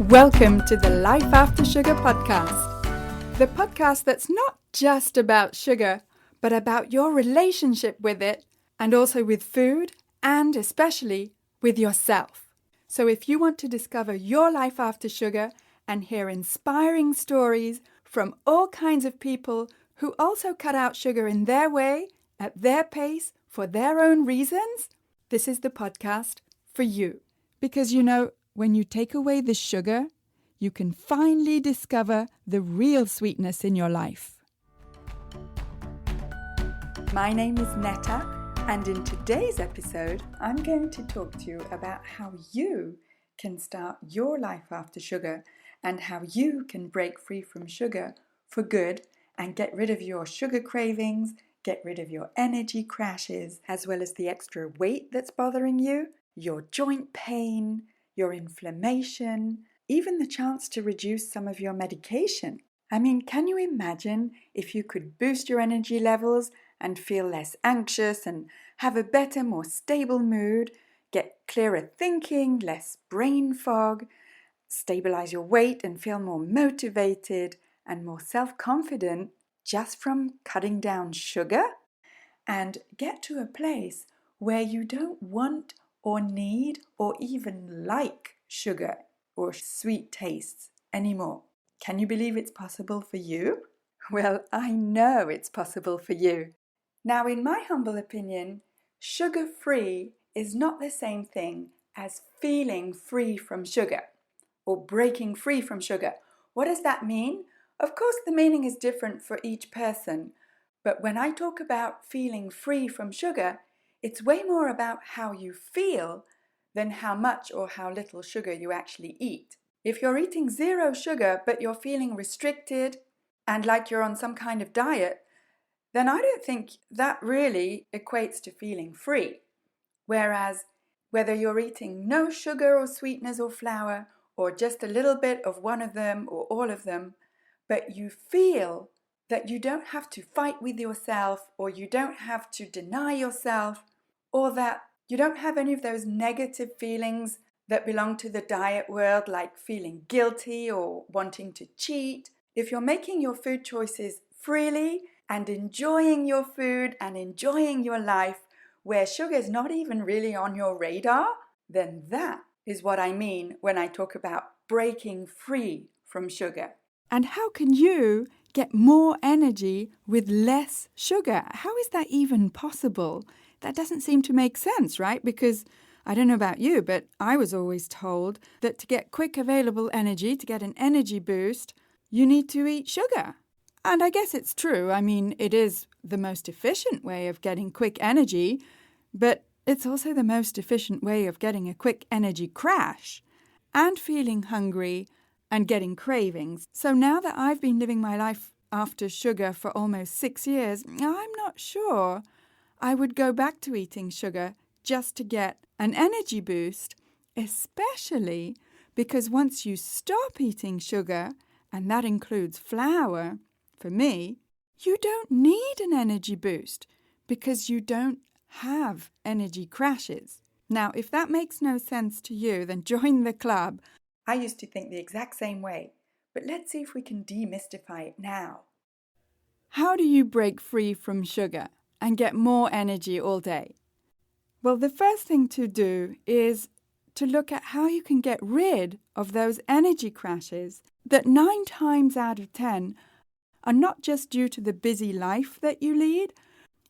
Welcome to the Life After Sugar podcast, the podcast that's not just about sugar, but about your relationship with it and also with food and especially with yourself. So if you want to discover your life after sugar and hear inspiring stories from all kinds of people who also cut out sugar in their way, at their pace, for their own reasons, this is the podcast for you. Because when you take away the sugar, you can finally discover the real sweetness in your life. My name is Netta, and in today's episode, I'm going to talk to you about how you can start your life after sugar and how you can break free from sugar for good and get rid of your sugar cravings, get rid of your energy crashes, as well as the extra weight that's bothering you, your joint pain, your inflammation, even the chance to reduce some of your medication. I mean, can you imagine if you could boost your energy levels and feel less anxious and have a better, more stable mood, get clearer thinking, less brain fog, stabilize your weight and feel more motivated and more self-confident just from cutting down sugar? And get to a place where you don't want or need or even like sugar or sweet tastes anymore. Can you believe it's possible for you? Well, I know it's possible for you. Now, in my humble opinion, sugar-free is not the same thing as feeling free from sugar or breaking free from sugar. What does that mean? Of course, the meaning is different for each person. But when I talk about feeling free from sugar, it's way more about how you feel than how much or how little sugar you actually eat. If you're eating zero sugar but you're feeling restricted and like you're on some kind of diet, then I don't think that really equates to feeling free. Whereas whether you're eating no sugar or sweeteners or flour or just a little bit of one of them or all of them, but you feel that you don't have to fight with yourself or you don't have to deny yourself or that you don't have any of those negative feelings that belong to the diet world like feeling guilty or wanting to cheat. If you're making your food choices freely and enjoying your food and enjoying your life where sugar is not even really on your radar, then that is what I mean when I talk about breaking free from sugar. And how can you get more energy with less sugar? How is that even possible? That doesn't seem to make sense, right? Because I don't know about you, but I was always told that to get quick available energy, to get an energy boost, you need to eat sugar. And I guess it's true. I mean, it is the most efficient way of getting quick energy, but it's also the most efficient way of getting a quick energy crash and feeling hungry and getting cravings. So now that I've been living my life after sugar for almost 6 years, I'm not sure I would go back to eating sugar just to get an energy boost, especially because once you stop eating sugar, and that includes flour, for me, you don't need an energy boost because you don't have energy crashes. Now, if that makes no sense to you, then join the club. I used to think the exact same way, but let's see if we can demystify it now. How do you break free from sugar and get more energy all day? Well, the first thing to do is to look at how you can get rid of those energy crashes that 9 times out of 10 are not just due to the busy life that you lead,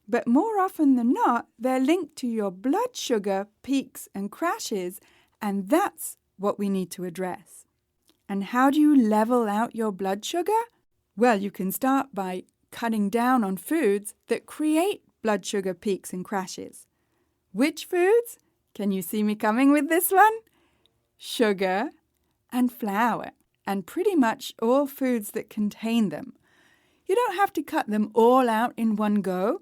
but more often than not, they're linked to your blood sugar peaks and crashes, and that's what we need to address. And how do you level out your blood sugar? Well, you can start by cutting down on foods that create blood sugar peaks and crashes. Which foods? Can you see me coming with this one? Sugar and flour, and pretty much all foods that contain them. You don't have to cut them all out in one go,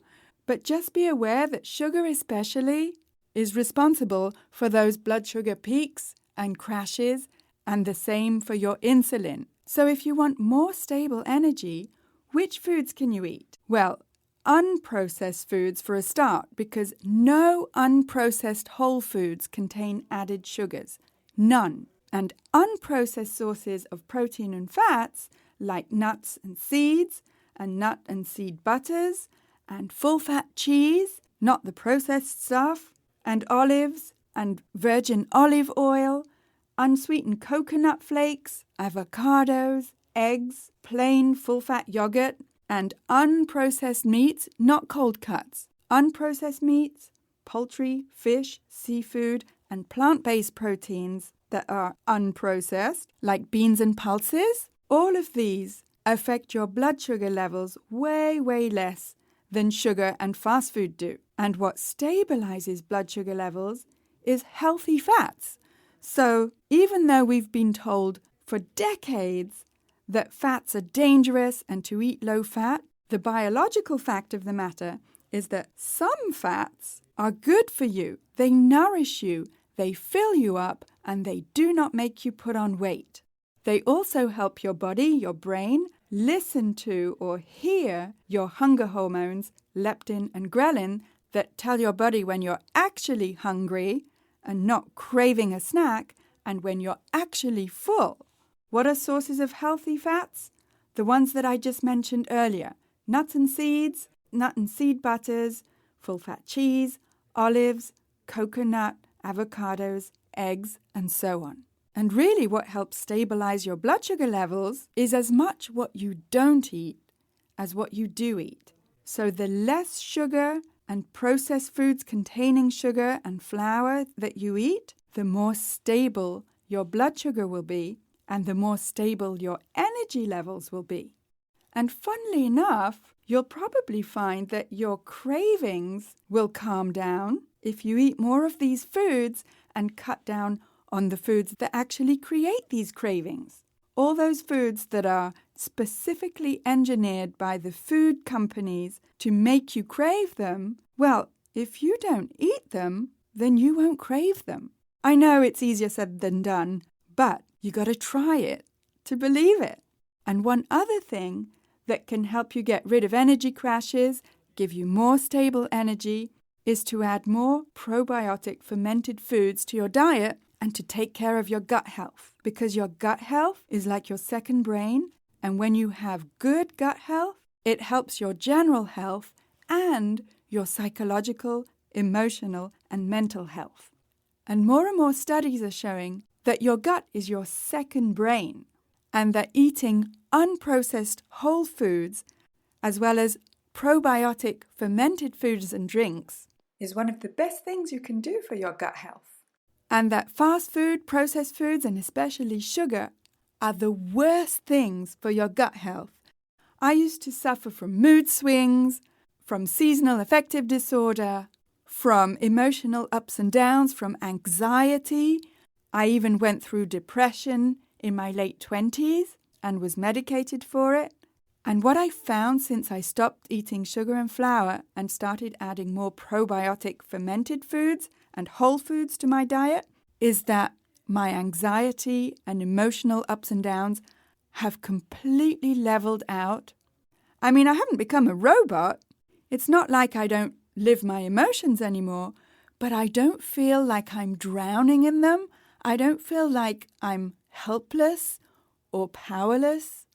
but just be aware that sugar especially is responsible for those blood sugar peaks and crashes, and the same for your insulin. So if you want more stable energy, which foods can you eat? Well, unprocessed foods for a start, because no unprocessed whole foods contain added sugars. None. And unprocessed sources of protein and fats like nuts and seeds and nut and seed butters and full-fat cheese, not the processed stuff, and olives and virgin olive oil, unsweetened coconut flakes, avocados, eggs, plain full-fat yogurt, and unprocessed meats, not cold cuts. Unprocessed meats, poultry, fish, seafood, and plant-based proteins that are unprocessed, like beans and pulses, all of these affect your blood sugar levels way, way less than sugar and fast food do. And what stabilizes blood sugar levels is healthy fats. So even though we've been told for decades that fats are dangerous and to eat low fat, the biological fact of the matter is that some fats are good for you. They nourish you, they fill you up, and they do not make you put on weight. They also help your body, your brain, listen to or hear your hunger hormones, leptin and ghrelin, that tell your body when you're actually hungry and not craving a snack, and when you're actually full. What are sources of healthy fats? The ones that I just mentioned earlier. Nuts and seeds, nut and seed butters, full-fat cheese, olives, coconut, avocados, eggs, and so on. And really what helps stabilize your blood sugar levels is as much what you don't eat as what you do eat. So the less sugar and processed foods containing sugar and flour that you eat, the more stable your blood sugar will be and the more stable your energy levels will be. And funnily enough, you'll probably find that your cravings will calm down if you eat more of these foods and cut down on the foods that actually create these cravings. All those foods that are specifically engineered by the food companies to make you crave them, well, if you don't eat them, then you won't crave them. I know it's easier said than done, but you got to try it to believe it. And one other thing that can help you get rid of energy crashes, give you more stable energy, is to add more probiotic fermented foods to your diet and to take care of your gut health. Because your gut health is like your second brain, and when you have good gut health, it helps your general health and your psychological, emotional, and mental health. And more studies are showing that your gut is your second brain, and that eating unprocessed whole foods, as well as probiotic fermented foods and drinks, is one of the best things you can do for your gut health. And that fast food, processed foods, and especially sugar are the worst things for your gut health. I used to suffer from mood swings, from seasonal affective disorder, from emotional ups and downs, from anxiety. I even went through depression in my late 20s and was medicated for it. And what I found since I stopped eating sugar and flour and started adding more probiotic fermented foods and whole foods to my diet is that my anxiety and emotional ups and downs have completely leveled out. I mean, I haven't become a robot. It's not like I don't live my emotions anymore, but I don't feel like I'm drowning in them. I don't feel like I'm helpless or powerless.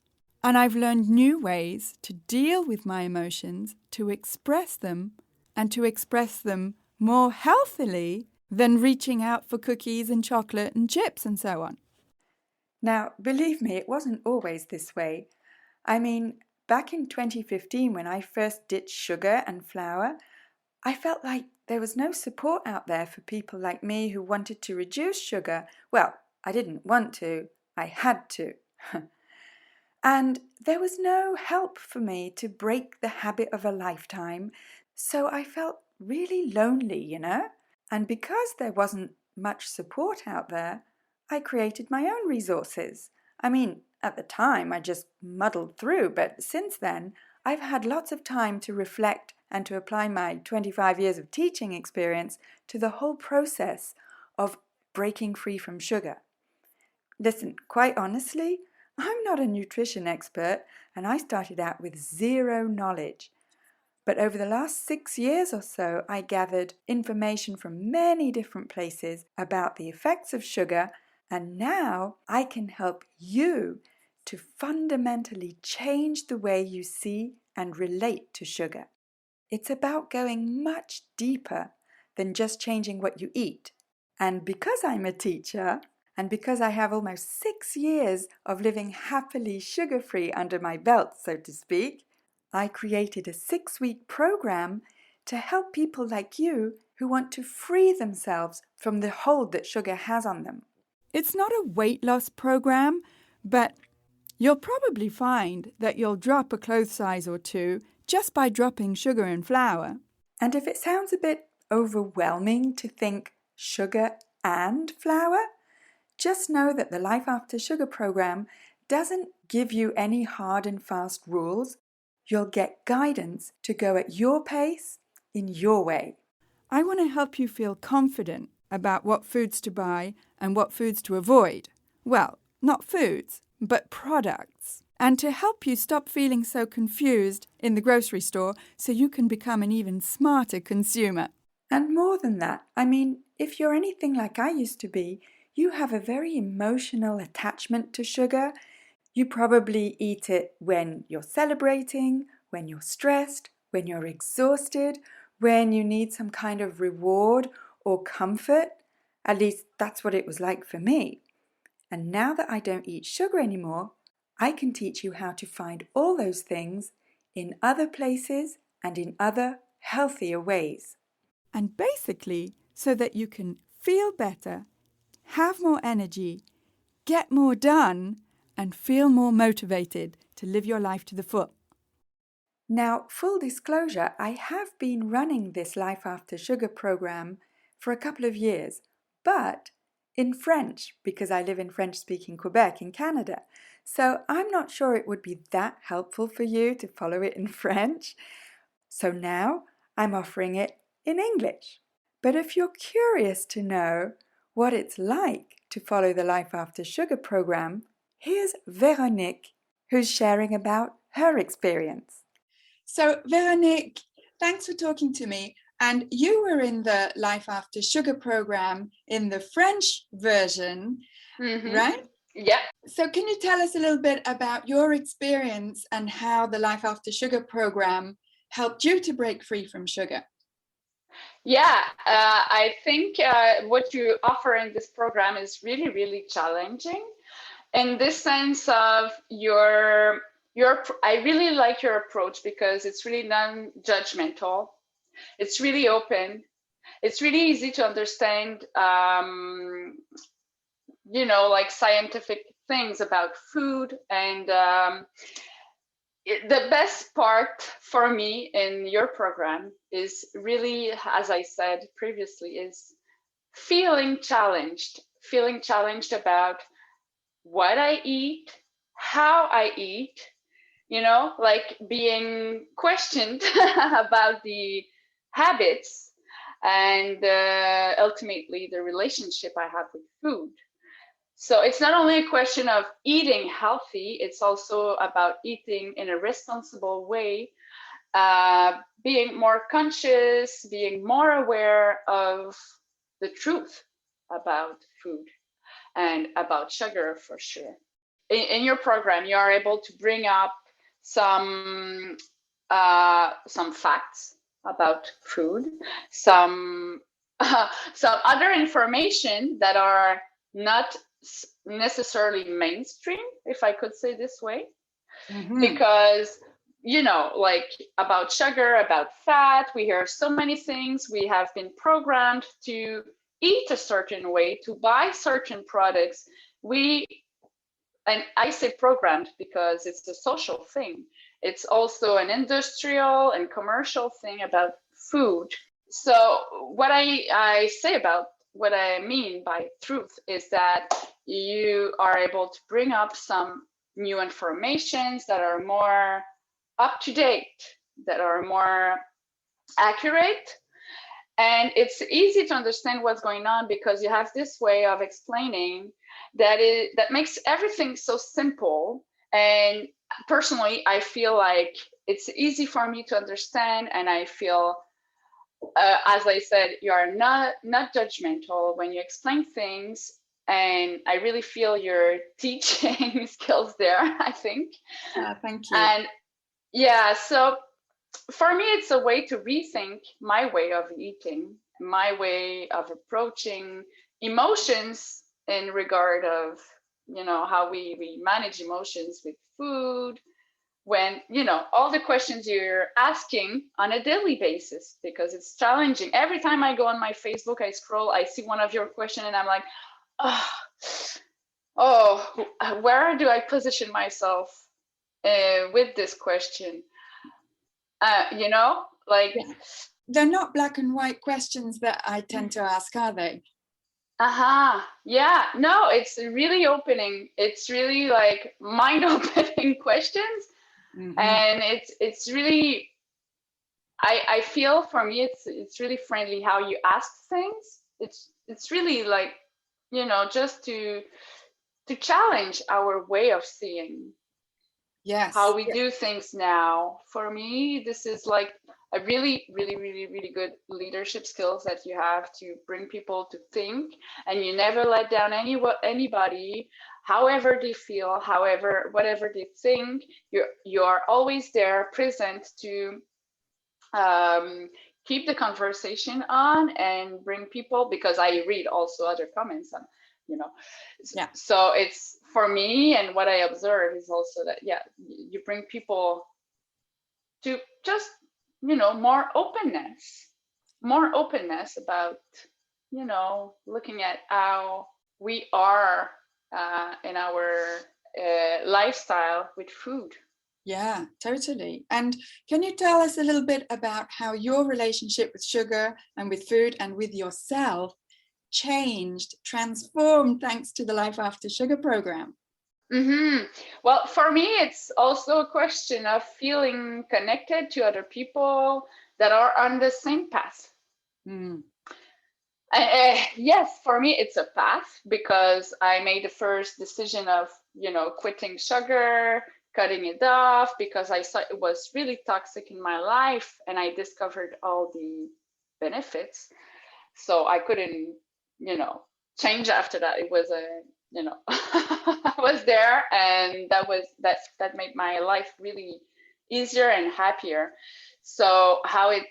And I've learned new ways to deal with my emotions, to express them, and to express them more healthily than reaching out for cookies and chocolate and chips and so on. Now, believe me, it wasn't always this way. I mean, back in 2015, when I first ditched sugar and flour, I felt like there was no support out there for people like me who wanted to reduce sugar. Well, I didn't want to, I had to. And there was no help for me to break the habit of a lifetime, so I felt really lonely, And because there wasn't much support out there, I created my own resources. I mean, at the time, I just muddled through, but since then, I've had lots of time to reflect and to apply my 25 years of teaching experience to the whole process of breaking free from sugar. Listen, quite honestly, I'm not a nutrition expert, and I started out with zero knowledge. But over the last 6 years or so, I gathered information from many different places about the effects of sugar And now I can help you to fundamentally change the way you see and relate to sugar. It's about going much deeper than just changing what you eat. And because I'm a teacher, and because I have almost 6 years of living happily sugar-free under my belt, so to speak, I created a 6-week program to help people like you who want to free themselves from the hold that sugar has on them. It's not a weight loss program, but you'll probably find that you'll drop a clothes size or two just by dropping sugar and flour. And if it sounds a bit overwhelming to think sugar and flour, just know that the Life After Sugar program doesn't give you any hard and fast rules. You'll get guidance to go at your pace, in your way. I want to help you feel confident about what foods to buy and what foods to avoid. Well, not foods, but products. And to help you stop feeling so confused in the grocery store so you can become an even smarter consumer. And more than that, I mean, if you're anything like I used to be, you have a very emotional attachment to sugar. You probably eat it when you're celebrating, when you're stressed, when you're exhausted, when you need some kind of reward or comfort. At least that's what it was like for me. And now that I don't eat sugar anymore, I can teach you how to find all those things in other places and in other healthier ways. And basically, so that you can feel better, have more energy, get more done, and feel more motivated to live your life to the full. Now, full disclosure, I have been running this Life After Sugar program for a couple of years, but in French, because I live in French-speaking Quebec in Canada. So I'm not sure it would be that helpful for you to follow it in French. So now I'm offering it in English. But if you're curious to know what it's like to follow the Life After Sugar program, here's Véronique, who's sharing about her experience. So, Véronique, thanks for talking to me. And you were in the Life After Sugar program in the French version, right? Yeah. So can you tell us a little bit about your experience and how the Life After Sugar program helped you to break free from sugar? Yeah, I think what you offer in this program is really, really challenging. In this sense of I really like your approach because it's really non-judgmental. It's really open. It's really easy to understand, like scientific things about food. And the best part for me in your program is really, as I said previously, is feeling challenged about what I eat, how I eat, like being questioned about the habits and ultimately the relationship I have with food. So it's not only a question of eating healthy, it's also about eating in a responsible way, being more conscious, being more aware of the truth about food and about sugar for sure. In your program, you are able to bring up some facts about food, some other information that are not necessarily mainstream, if I could say this way, because like about sugar, about fat, we hear so many things. We have been programmed to eat a certain way, to buy certain products. And I say programmed because it's a social thing. It's also an industrial and commercial thing about food. So what I say about what I mean by truth is that you are able to bring up some new informations that are more up to date, that are more accurate. And it's easy to understand what's going on because you have this way of explaining that makes everything so simple. And personally, I feel like it's easy for me to understand, and I feel, as I said, you are not judgmental when you explain things, and I really feel your teaching skills there, I think. Thank you. And yeah, so for me, it's a way to rethink my way of eating, my way of approaching emotions in regard of, how we manage emotions with food, when, all the questions you're asking on a daily basis, because it's challenging. Every time I go on my Facebook, I scroll, I see one of your questions, and I'm like, oh, where do I position myself with this question? Like, Yeah. They're not black and white questions that I tend to ask, are they? Yeah, no, it's really opening. It's really like mind-opening questions. And it's really, I feel for me, it's really friendly how you ask things. It's really like, just to challenge our way of seeing Yes. how we do things now. For me, this is like a really, really, really, really good leadership skills that you have to bring people to think, and you never let down anybody, however they feel, however, whatever they think. You are always there, present to keep the conversation on and bring people, because I read also other comments, and Yeah. so it's for me, and what I observe is also that, yeah, you bring people to just, more openness about, looking at how we are in our lifestyle with food. Yeah, totally. And can you tell us a little bit about how your relationship with sugar and with food and with yourself changed, transformed thanks to the Life After Sugar program? Well, for me, it's also a question of feeling connected to other people that are on the same path. Yes, for me, it's a path, because I made the first decision of, quitting sugar, cutting it off, because I saw it was really toxic in my life, and I discovered all the benefits. So I couldn't, change after that. It was I was there, and that made my life really easier and happier. So how it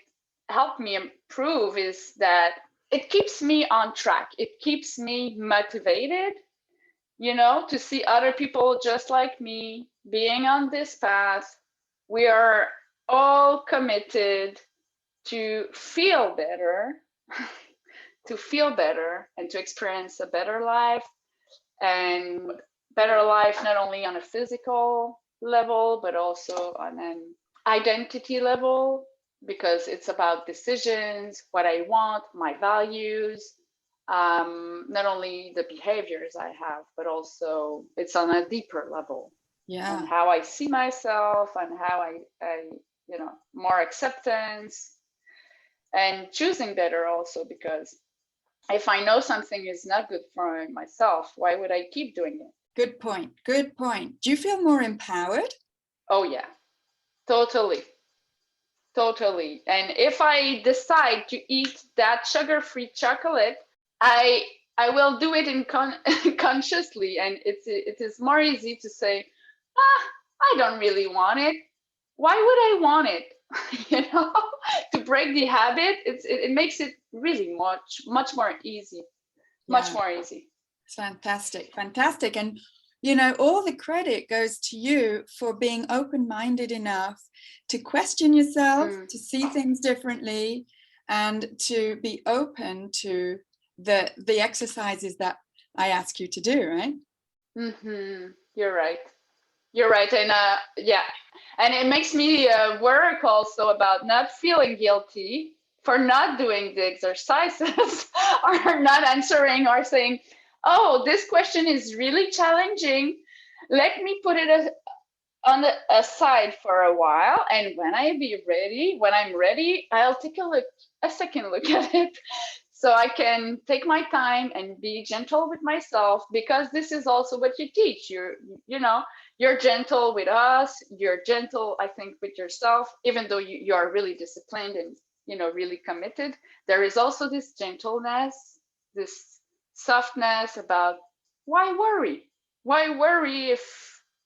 helped me improve is that it keeps me on track. It keeps me motivated, to see other people just like me being on this path. We are all committed to feel better, and to experience a better life, and better life not only on a physical level, but also on an identity level, because it's about decisions, what I want, my values, not only the behaviors I have, but also it's on a deeper level. Yeah. And how I see myself, and how I more acceptance, and choosing better also, because if I know something is not good for myself, why would I keep doing it? Good point. Good point. Do you feel more empowered? Oh yeah, totally. Totally. And if I decide to eat that sugar-free chocolate, I will do it consciously, and it is more easy to say, I don't really want it. Why would I want it? To break the habit, it makes it really much more easy. Much more easy. Fantastic, fantastic. And all the credit goes to you for being open-minded enough to question yourself, to see things differently, and to be open to the exercises that I ask you to do, right? You're right. You're right. And yeah, and it makes me work also about not feeling guilty for not doing the exercises or not answering, or saying, oh, this question is really challenging. Let me put it on the aside for a while, and when I'm ready, I'll take a second look at it, so I can take my time and be gentle with myself, because this is also what you teach. You're gentle with us. You're gentle, I think, with yourself, even though you are really disciplined and really committed. There is also this gentleness, this softness about why worry? Why worry if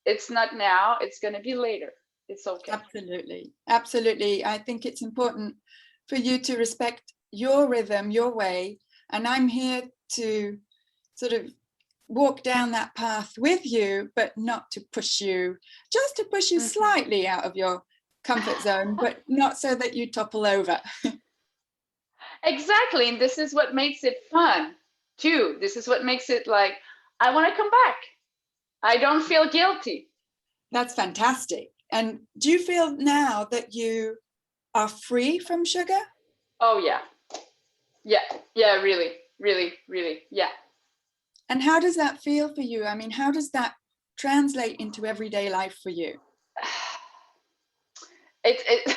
it's not now, it's going to be later. It's okay. Absolutely. Absolutely. I think it's important for you to respect your rhythm, your way. And I'm here to sort of walk down that path with you, but not to push you, just to push you slightly out of your comfort zone, but not so that you topple over. Exactly. And this is what makes it fun too. This is what makes it like, I want to come back. I don't feel guilty. That's fantastic. And do you feel now that you are free from sugar? Oh, yeah. Yeah, really, really, really. Yeah. And how does that feel for you? I mean, how does that translate into everyday life for you? It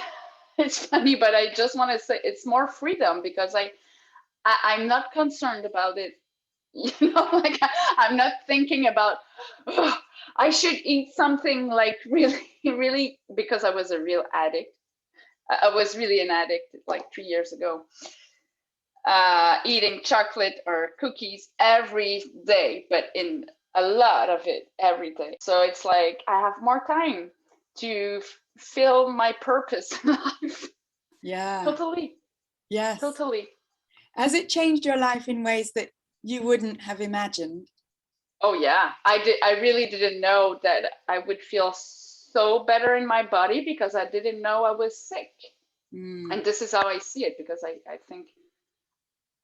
it's funny, but I just want to say it's more freedom because I'm not concerned about it. Like I'm not thinking about, oh, I should eat something like really, really, because I was a real addict. I was really an addict like 3 years ago, eating chocolate or cookies every day, but in a lot of it every day. So it's like I have more time to feel my purpose in life. Yeah. Totally. Yes. Totally. Has it changed your life in ways that you wouldn't have imagined? Oh yeah, I really didn't know that I would feel so better in my body because I didn't know I was sick. And this is how I see it, because I think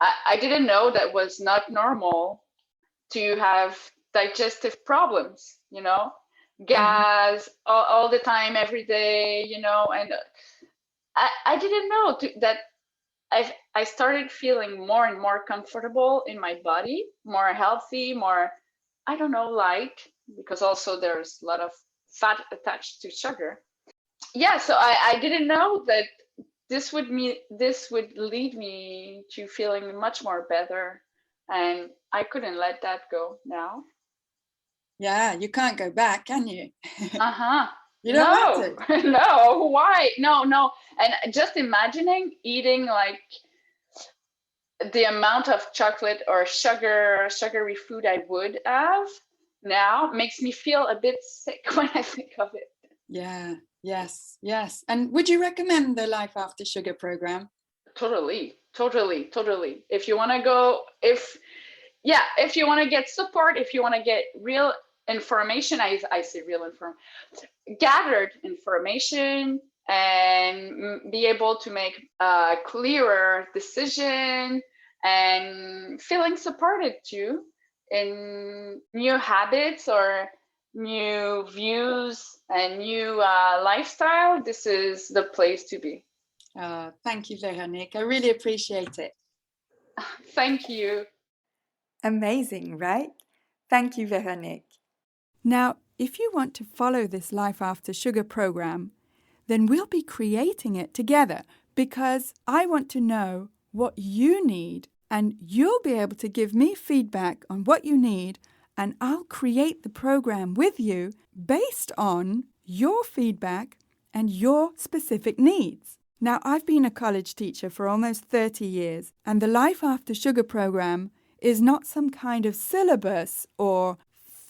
I didn't know that was not normal to have digestive problems, gas all the time, every day, and I didn't know that I started feeling more and more comfortable in my body, more healthy, more, I don't know, light, because also there's a lot of fat attached to sugar. Yeah, so I didn't know that this would lead me to feeling much more better, and I couldn't let that go now. Yeah, you can't go back, can you? Uh-huh. You don't want to. No, why? No. And just imagining eating like the amount of chocolate or sugary food I would have now makes me feel a bit sick when I think of it. Yeah, yes. And would you recommend the Life After Sugar program? Totally. If you want to go, if you want to get support, if you want to get real information, I say real information, gathered information, and be able to make a clearer decision and feeling supported too in new habits or new views and new lifestyle, this is the place to be. Thank you, Veronique. I really appreciate it. Thank you. Amazing, right? Thank you, Veronique. Now, if you want to follow this Life After Sugar program, then we'll be creating it together, because I want to know what you need, and you'll be able to give me feedback on what you need, and I'll create the program with you based on your feedback and your specific needs. Now, I've been a college teacher for almost 30 years, and the Life After Sugar program is not some kind of syllabus or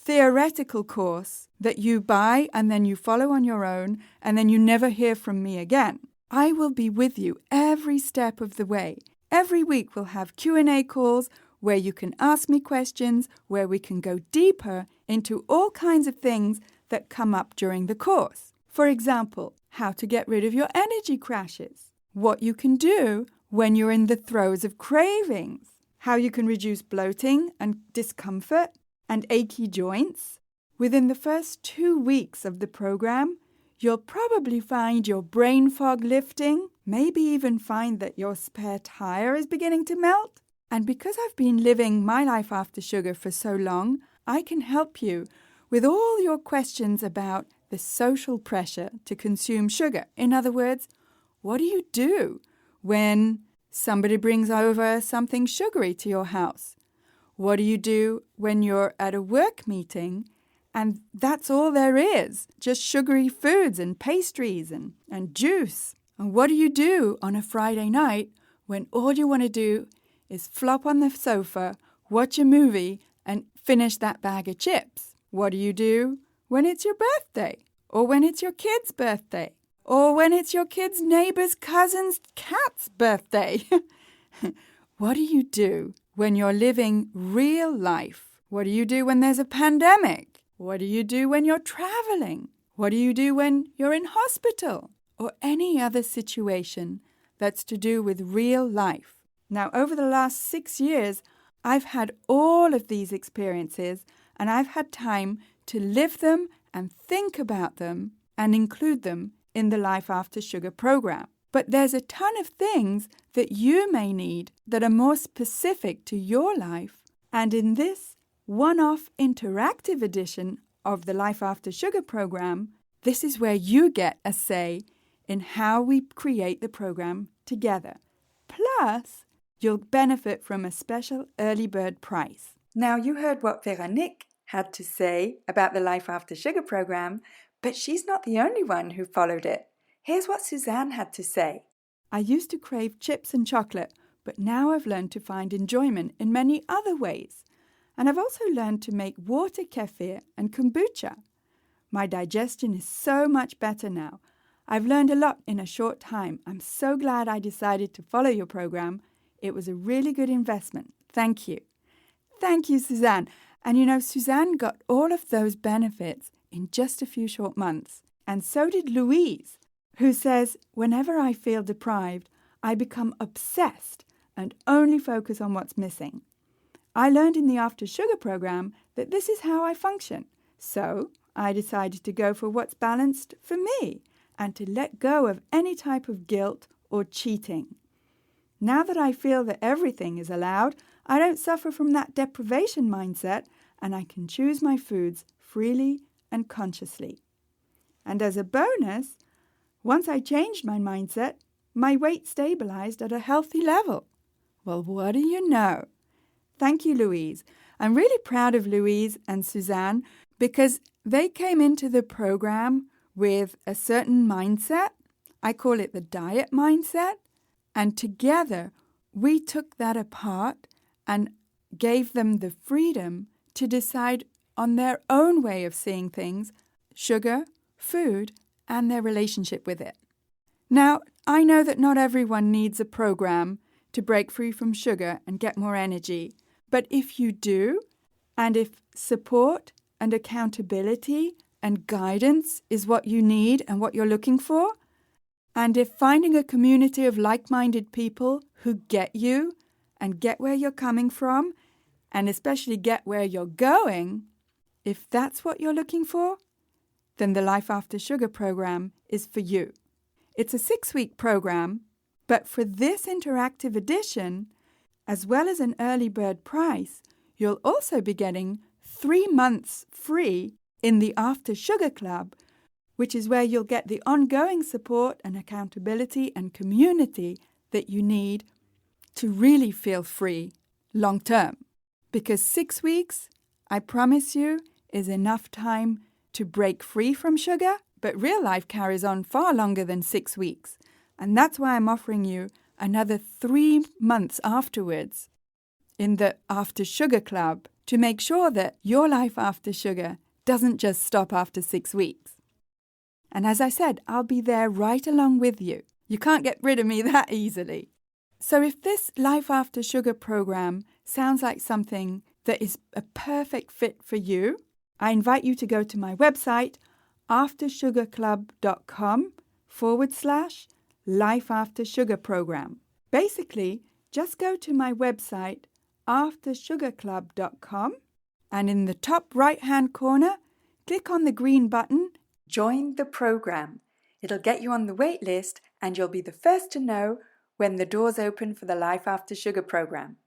theoretical course that you buy and then you follow on your own and then you never hear from me again. I will be with you every step of the way. Every week we'll have Q&A calls where you can ask me questions, where we can go deeper into all kinds of things that come up during the course. For example, how to get rid of your energy crashes, what you can do when you're in the throes of cravings, how you can reduce bloating and discomfort and achy joints. Within the first 2 weeks of the program, you'll probably find your brain fog lifting, maybe even find that your spare tire is beginning to melt. And because I've been living my life after sugar for so long, I can help you with all your questions about the social pressure to consume sugar. In other words, what do you do when somebody brings over something sugary to your house? What do you do when you're at a work meeting and that's all there is, just sugary foods and pastries and juice? And what do you do on a Friday night when all you want to do is flop on the sofa, watch a movie, and finish that bag of chips. What do you do when it's your birthday? Or when it's your kid's birthday? Or when it's your kid's neighbor's cousin's cat's birthday? What do you do when you're living real life? What do you do when there's a pandemic? What do you do when you're traveling? What do you do when you're in hospital? Or any other situation that's to do with real life? Now, over the last 6 years, I've had all of these experiences, and I've had time to live them and think about them and include them in the Life After Sugar program. But there's a ton of things that you may need that are more specific to your life. And in this one-off interactive edition of the Life After Sugar program, this is where you get a say in how we create the program together. Plus, you'll benefit from a special early bird price. Now, you heard what Veronique had to say about the Life After Sugar program, but she's not the only one who followed it. Here's what Suzanne had to say. I used to crave chips and chocolate, but now I've learned to find enjoyment in many other ways. And I've also learned to make water kefir and kombucha. My digestion is so much better now. I've learned a lot in a short time. I'm so glad I decided to follow your program. It was a really good investment. Thank you. Thank you, Suzanne. And you know, Suzanne got all of those benefits in just a few short months. And so did Louise, who says, whenever I feel deprived, I become obsessed and only focus on what's missing. I learned in the After Sugar program that this is how I function. So I decided to go for what's balanced for me and to let go of any type of guilt or cheating. Now that I feel that everything is allowed, I don't suffer from that deprivation mindset, and I can choose my foods freely and consciously. And as a bonus, once I changed my mindset, my weight stabilized at a healthy level. Well, what do you know? Thank you, Louise. I'm really proud of Louise and Suzanne because they came into the program with a certain mindset. I call it the diet mindset. And together, we took that apart and gave them the freedom to decide on their own way of seeing things, sugar, food, and their relationship with it. Now, I know that not everyone needs a program to break free from sugar and get more energy. But if you do, and if support and accountability and guidance is what you need and what you're looking for, and if finding a community of like-minded people who get you and get where you're coming from, and especially get where you're going, if that's what you're looking for, then the Life After Sugar program is for you. It's a 6-week program, but for this interactive edition, as well as an early bird price, you'll also be getting 3 months free in the After Sugar Club, which is where you'll get the ongoing support and accountability and community that you need to really feel free long term. Because 6 weeks, I promise you, is enough time to break free from sugar, but real life carries on far longer than 6 weeks. And that's why I'm offering you another 3 months afterwards in the After Sugar Club to make sure that your life after sugar doesn't just stop after 6 weeks. And as I said, I'll be there right along with you. You can't get rid of me that easily. So if this Life After Sugar program sounds like something that is a perfect fit for you, I invite you to go to my website, aftersugarclub.com/Life After Sugar program. Basically, just go to my website, aftersugarclub.com, and in the top right-hand corner, click on the green button, Join the program. It'll get you on the wait list and you'll be the first to know when the doors open for the Life After Sugar program.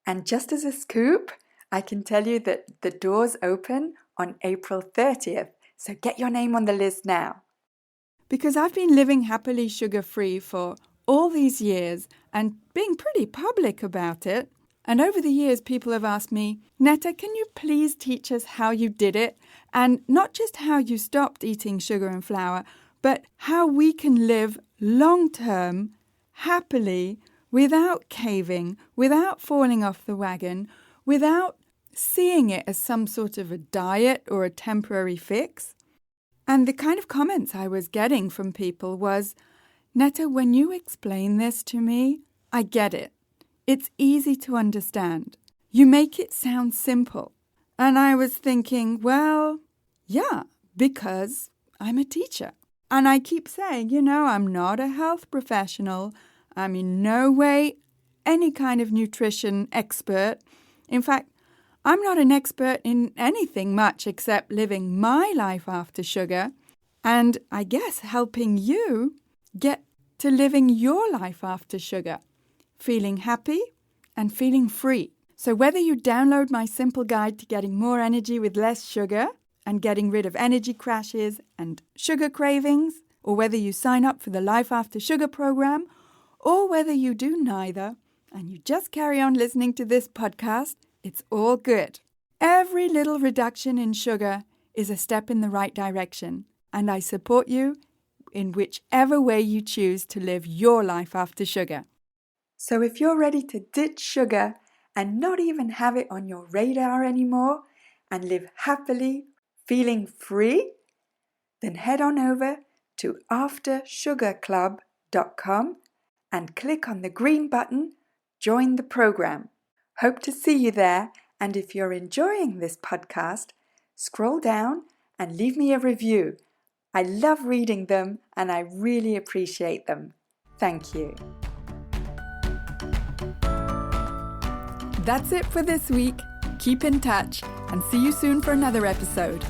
And just as a scoop, I can tell you that the doors open on April 30th, so get your name on the list now. Because I've been living happily sugar-free for all these years and being pretty public about it. And over the years, people have asked me, Netta, can you please teach us how you did it? And not just how you stopped eating sugar and flour, but how we can live long-term, happily, without caving, without falling off the wagon, without seeing it as some sort of a diet or a temporary fix. And the kind of comments I was getting from people was, Netta, when you explain this to me, I get it. It's easy to understand. You make it sound simple. And I was thinking, well, yeah, because I'm a teacher. And I keep saying, I'm not a health professional. I'm in no way any kind of nutrition expert. In fact, I'm not an expert in anything much except living my life after sugar and I guess helping you get to living your life after sugar, feeling happy and feeling free. So whether you download my simple guide to getting more energy with less sugar and getting rid of energy crashes and sugar cravings, or whether you sign up for the Life After Sugar program, or whether you do neither and you just carry on listening to this podcast, it's all good. Every little reduction in sugar is a step in the right direction, and I support you in whichever way you choose to live your life after sugar. So if you're ready to ditch sugar and not even have it on your radar anymore and live happily, feeling free, then head on over to aftersugarclub.com and click on the green button, Join the Program. Hope to see you there, and if you're enjoying this podcast, scroll down and leave me a review. I love reading them and I really appreciate them. Thank you. That's it for this week. Keep in touch and see you soon for another episode.